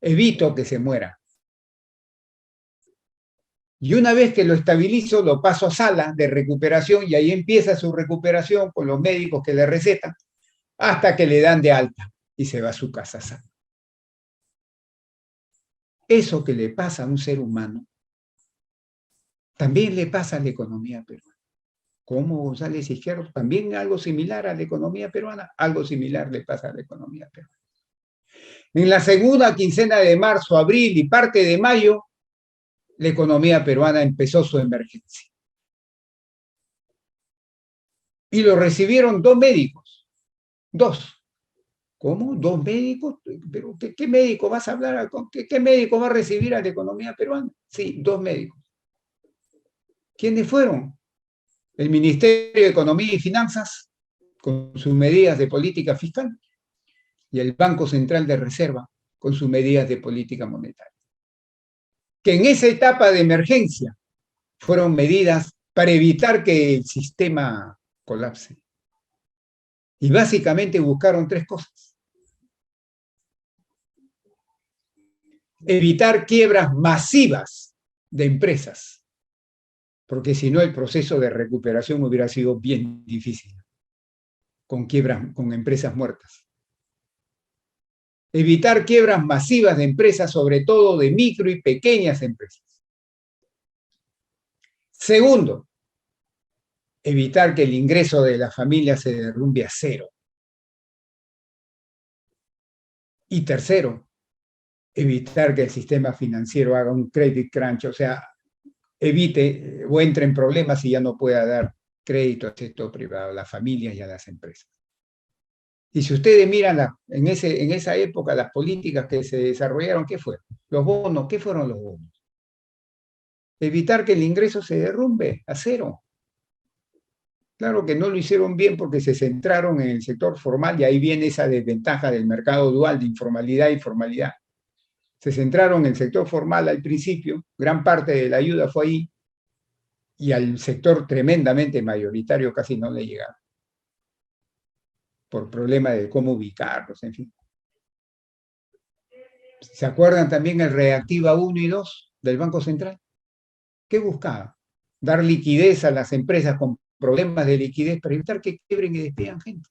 Evito que se muera. Y una vez que lo estabilizo, lo paso a sala de recuperación y ahí empieza su recuperación con los médicos que le recetan hasta que le dan de alta y se va a su casa sana. Eso que le pasa a un ser humano también le pasa a la economía peruana. ¿Cómo, González Izquierdo? También algo similar a la economía peruana, algo similar le pasa a la economía peruana. En la segunda quincena de marzo, abril y parte de mayo, la economía peruana empezó su emergencia. Y lo recibieron 2 médicos. 2. ¿Cómo? ¿2 médicos? ¿Pero qué médico vas a hablar? ¿Qué médico va a recibir a la economía peruana? Sí, 2 médicos. ¿Quiénes fueron? El Ministerio de Economía y Finanzas, con sus medidas de política fiscal, y el Banco Central de Reserva, con sus medidas de política monetaria. Que en esa etapa de emergencia fueron medidas para evitar que el sistema colapse. Y básicamente buscaron 3 cosas. Evitar quiebras masivas de empresas, porque si no el proceso de recuperación hubiera sido bien difícil, con empresas muertas. Evitar quiebras masivas de empresas, sobre todo de micro y pequeñas empresas. Segundo, evitar que el ingreso de la familia se derrumbe a 0. Y tercero, evitar que el sistema financiero haga un credit crunch, o sea, evite o entre en problemas y ya no pueda dar crédito al sector privado, a las familias y a las empresas. Y si ustedes miran en esa época las políticas que se desarrollaron, ¿qué fueron? Los bonos, ¿qué fueron los bonos? Evitar que el ingreso se derrumbe a 0. Claro que no lo hicieron bien porque se centraron en el sector formal y ahí viene esa desventaja del mercado dual de informalidad y formalidad. Se centraron en el sector formal al principio, gran parte de la ayuda fue ahí, y al sector tremendamente mayoritario casi no le llegaba, por problema de cómo ubicarlos, en fin. ¿Se acuerdan también el Reactiva 1 y 2 del Banco Central? ¿Qué buscaba? Dar liquidez a las empresas con problemas de liquidez para evitar que quiebren y despidan gente.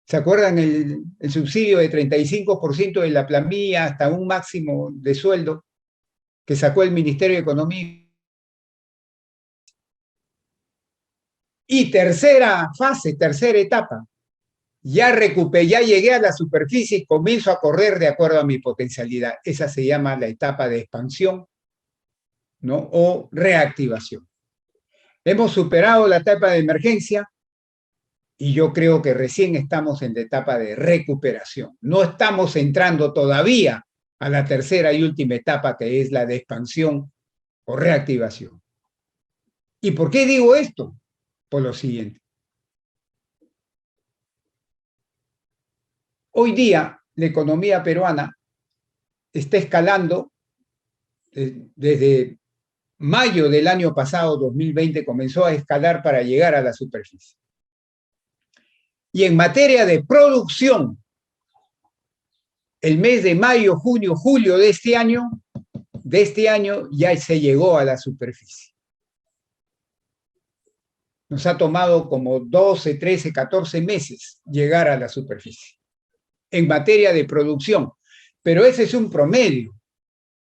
¿Se acuerdan el subsidio de 35% de la planilla hasta un máximo de sueldo que sacó el Ministerio de Economía? Y tercera fase, tercera etapa. Ya llegué a la superficie y comienzo a correr de acuerdo a mi potencialidad. Esa se llama la etapa de expansión, ¿no? O reactivación. Hemos superado la etapa de emergencia y yo creo que recién estamos en la etapa de recuperación. No estamos entrando todavía a la tercera y última etapa, que es la de expansión o reactivación. ¿Y por qué digo esto? Por lo siguiente. Hoy día la economía peruana está escalando desde mayo del año pasado, 2020, comenzó a escalar para llegar a la superficie. Y en materia de producción, el mes de mayo, junio, julio de este año ya se llegó a la superficie. Nos ha tomado como 12, 13, 14 meses llegar a la superficie en materia de producción. Pero ese es un promedio,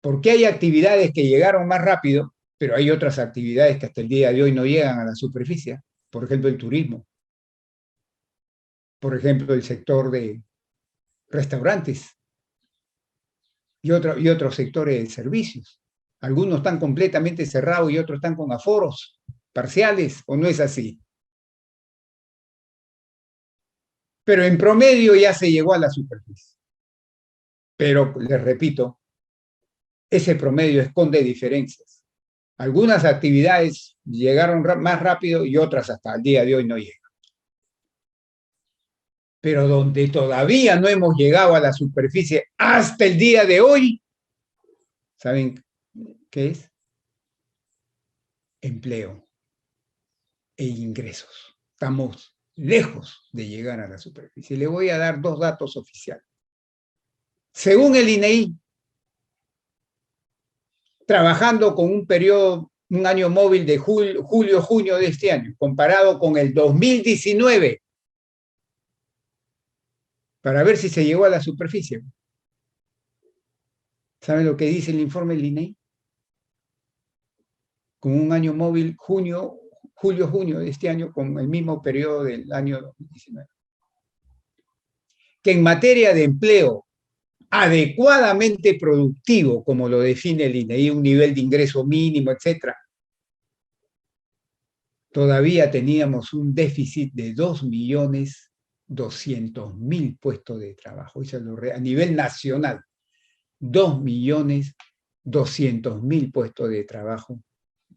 porque hay actividades que llegaron más rápido, pero hay otras actividades que hasta el día de hoy no llegan a la superficie. Por ejemplo, el turismo. Por ejemplo, el sector de restaurantes y otros sectores de servicios. Algunos están completamente cerrados y otros están con aforos parciales, ¿o no es así? Pero en promedio ya se llegó a la superficie. Pero, les repito, ese promedio esconde diferencias. Algunas actividades llegaron más rápido y otras hasta el día de hoy no llegan. Pero donde todavía no hemos llegado a la superficie hasta el día de hoy, ¿saben qué es? Empleo e ingresos. Estamos lejos de llegar a la superficie. Le voy a dar 2 datos oficiales. Según el INEI, trabajando con un año móvil de julio-junio de este año, comparado con el 2019, para ver si se llegó a la superficie. ¿Saben lo que dice el informe del INEI? Con un año móvil julio-junio de este año, con el mismo periodo del año 2019. Que en materia de empleo adecuadamente productivo, como lo define el INEI, un nivel de ingreso mínimo, etc., todavía teníamos un déficit de 2.200.000 puestos de trabajo. Eso es a nivel nacional, 2.200.000 puestos de trabajo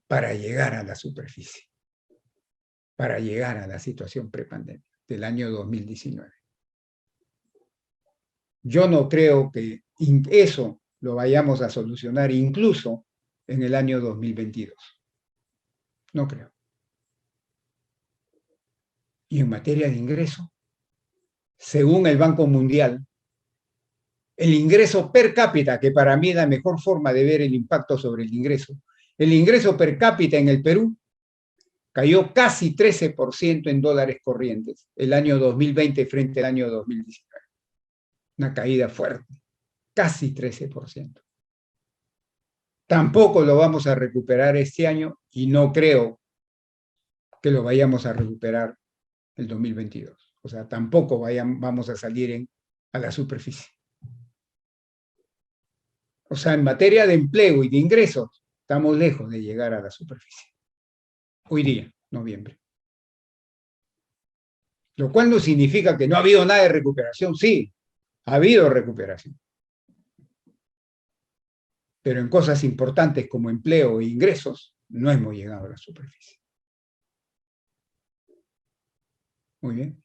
para llegar a la superficie, para llegar a la situación prepandemia del año 2019. Yo no creo que eso lo vayamos a solucionar incluso en el año 2022. No creo. Y en materia de ingreso, según el Banco Mundial, el ingreso per cápita, que para mí es la mejor forma de ver el impacto sobre el ingreso per cápita en el Perú cayó casi 13% en dólares corrientes el año 2020 frente al año 2019. Una caída fuerte, casi 13%. Tampoco lo vamos a recuperar este año y no creo que lo vayamos a recuperar el 2022. O sea, tampoco vamos a salir a la superficie. O sea, en materia de empleo y de ingresos, estamos lejos de llegar a la superficie. Hoy día, noviembre. Lo cual no significa que no ha habido nada de recuperación. Sí, ha habido recuperación. Pero en cosas importantes como empleo e ingresos, no hemos llegado a la superficie. Muy bien.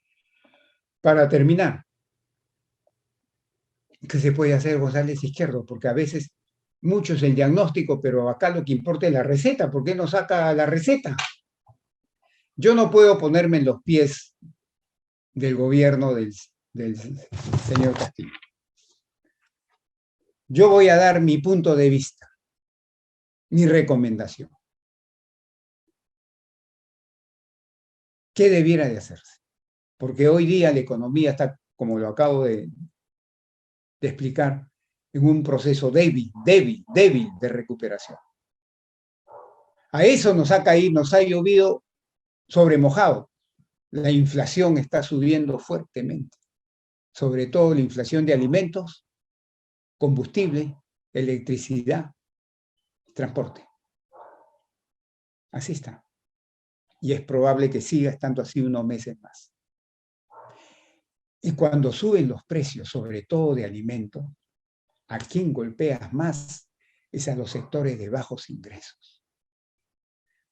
Para terminar, ¿qué se puede hacer, González Izquierdo? Porque a veces mucho es el diagnóstico, pero acá lo que importa es la receta. ¿Por qué no saca la receta? Yo no puedo ponerme en los pies del gobierno del señor Castillo. Yo voy a dar mi punto de vista, mi recomendación. ¿Qué debiera de hacerse? Porque hoy día la economía está, como lo acabo de explicar, en un proceso débil de recuperación. A eso nos ha llovido sobre mojado. La inflación está subiendo fuertemente, sobre todo la inflación de alimentos, combustible, electricidad, transporte. Así está. Y es probable que siga estando así unos meses más. Y cuando suben los precios, sobre todo de alimentos, ¿a quién golpeas más? Es a los sectores de bajos ingresos.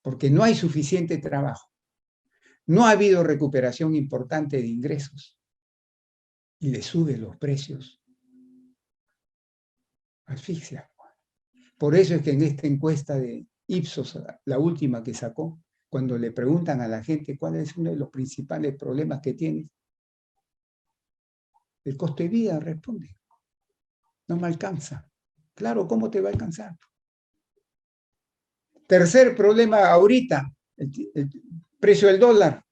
Porque no hay suficiente trabajo. No ha habido recuperación importante de ingresos. Y le suben los precios. Asfixia. Por eso es que en esta encuesta de Ipsos, la última que sacó, cuando le preguntan a la gente cuál es uno de los principales problemas que tiene, el costo de vida responde. No me alcanza. Claro, ¿cómo te va a alcanzar? Tercer problema ahorita, el precio del dólar.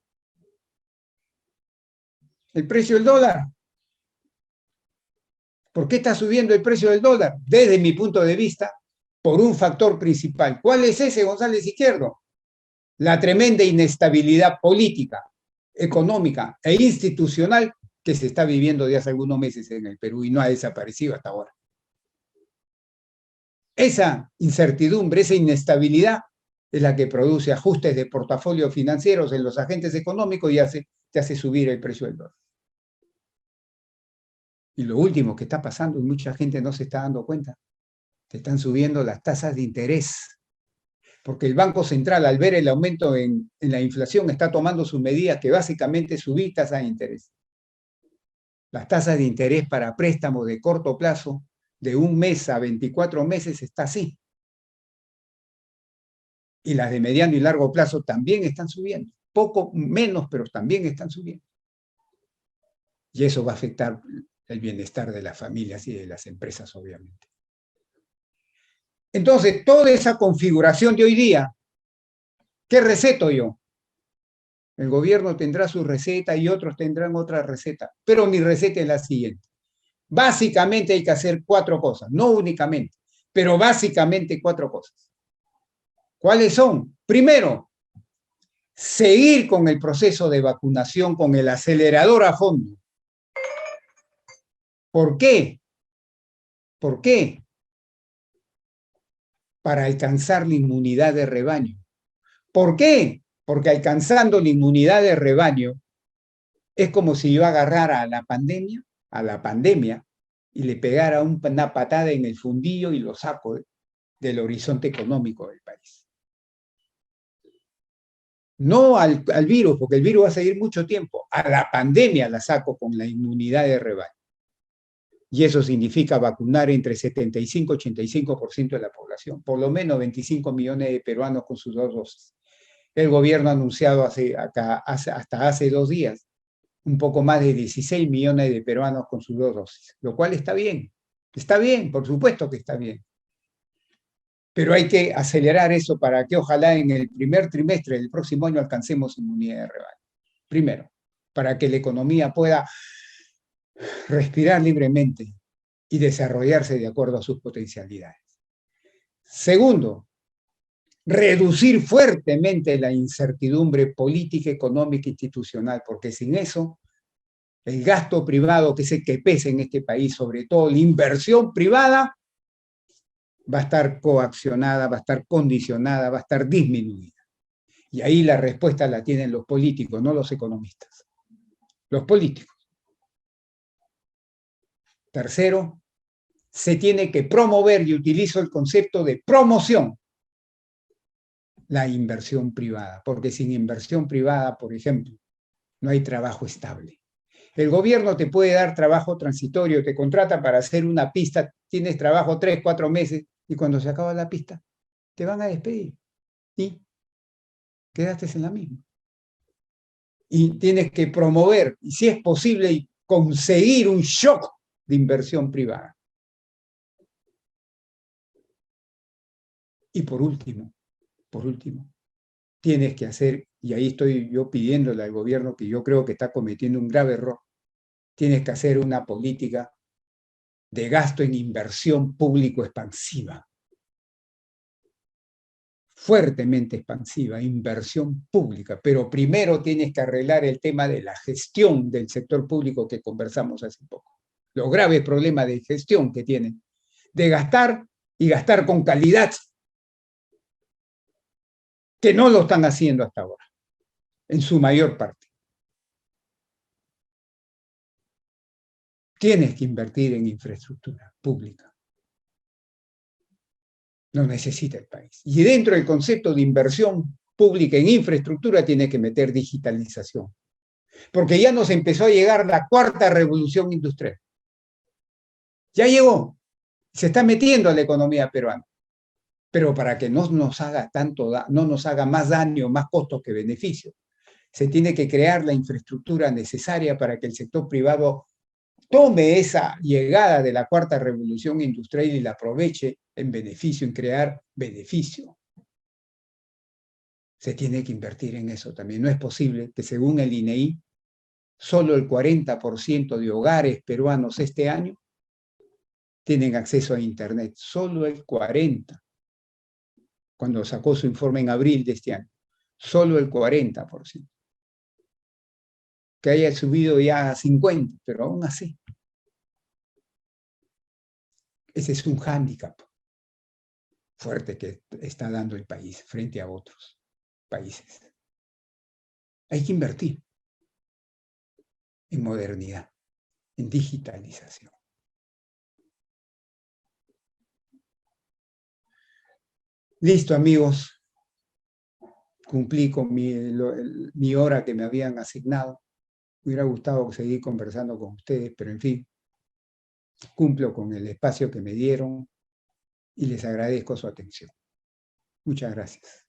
El precio del dólar. ¿Por qué está subiendo el precio del dólar? Desde mi punto de vista, por un factor principal. ¿Cuál es ese, González Izquierdo? La tremenda inestabilidad política, económica e institucional que se está viviendo de hace algunos meses en el Perú y no ha desaparecido hasta ahora. Esa incertidumbre, esa inestabilidad es la que produce ajustes de portafolios financieros en los agentes económicos y te hace subir el precio del dólar. Y lo último que está pasando, y mucha gente no se está dando cuenta, te están subiendo las tasas de interés. Porque el Banco Central, al ver el aumento en la inflación, está tomando sus medidas que básicamente es subir tasas de interés. Las tasas de interés para préstamos de corto plazo, de 1 mes a 24 meses, está así. Y las de mediano y largo plazo también están subiendo. Poco menos, pero también están subiendo. Y eso va a afectar el bienestar de las familias y de las empresas, obviamente. Entonces, toda esa configuración de hoy día, ¿qué receto yo? El gobierno tendrá su receta y otros tendrán otra receta, pero mi receta es la siguiente. Básicamente hay que hacer 4 cosas, no únicamente, pero básicamente 4 cosas. ¿Cuáles son? Primero, seguir con el proceso de vacunación con el acelerador a fondo. ¿Por qué? ¿Por qué? Para alcanzar la inmunidad de rebaño. ¿Por qué? Porque alcanzando la inmunidad de rebaño es como si yo agarrara a la pandemia, y le pegara una patada en el fundillo y lo saco del horizonte económico del país. No al virus, porque el virus va a seguir mucho tiempo. A la pandemia la saco con la inmunidad de rebaño. Y eso significa vacunar entre 75 y 85% de la población, por lo menos 25 millones de peruanos con sus 2 dosis. El gobierno ha anunciado hasta hace 2 días un poco más de 16 millones de peruanos con sus 2 dosis, lo cual está bien. Está bien, por supuesto que está bien. Pero hay que acelerar eso para que ojalá en el primer trimestre del próximo año alcancemos inmunidad de rebaño. Primero, para que la economía pueda respirar libremente y desarrollarse de acuerdo a sus potencialidades. Segundo, reducir fuertemente la incertidumbre política, económica e institucional, porque sin eso, el gasto privado, que es el que pesa en este país, sobre todo la inversión privada, va a estar coaccionada, va a estar condicionada, va a estar disminuida. Y ahí la respuesta la tienen los políticos, no los economistas. Los políticos. Tercero, se tiene que promover, y utilizo el concepto de promoción, la inversión privada, porque sin inversión privada, por ejemplo, no hay trabajo estable. El gobierno te puede dar trabajo transitorio, te contrata para hacer una pista, tienes trabajo 3, 4 meses, y cuando se acaba la pista, te van a despedir. Y quedaste en la misma. Y tienes que promover, y si es posible, conseguir un shock de inversión privada. Y por último, tienes que hacer, y ahí estoy yo pidiéndole al gobierno que yo creo que está cometiendo un grave error, tienes que hacer una política de gasto en inversión público expansiva. Fuertemente expansiva, inversión pública, pero primero tienes que arreglar el tema de la gestión del sector público que conversamos hace poco. Los graves problemas de gestión que tienen, de gastar y gastar con calidad, que no lo están haciendo hasta ahora, en su mayor parte. Tienes que invertir en infraestructura pública. Lo necesita el país. Y dentro del concepto de inversión pública en infraestructura tienes que meter digitalización. Porque ya nos empezó a llegar la 4ª revolución industrial. Ya llegó. Se está metiendo a la economía peruana. Pero para que no nos haga no nos haga más daño, más costos que beneficios, se tiene que crear la infraestructura necesaria para que el sector privado tome esa llegada de la 4ª revolución industrial y la aproveche en beneficio, en crear beneficio. Se tiene que invertir en eso también. No es posible que, según el INEI, solo el 40% de hogares peruanos este año tienen acceso a Internet. Solo el 40%. Cuando sacó su informe en abril de este año. Solo el 40%. Que haya subido ya a 50%, pero aún así. Ese es un hándicap fuerte que está dando el país frente a otros países. Hay que invertir en modernidad, en digitalización. Listo, amigos. Cumplí con mi hora que me habían asignado. Me hubiera gustado seguir conversando con ustedes, pero en fin, cumplo con el espacio que me dieron y les agradezco su atención. Muchas gracias.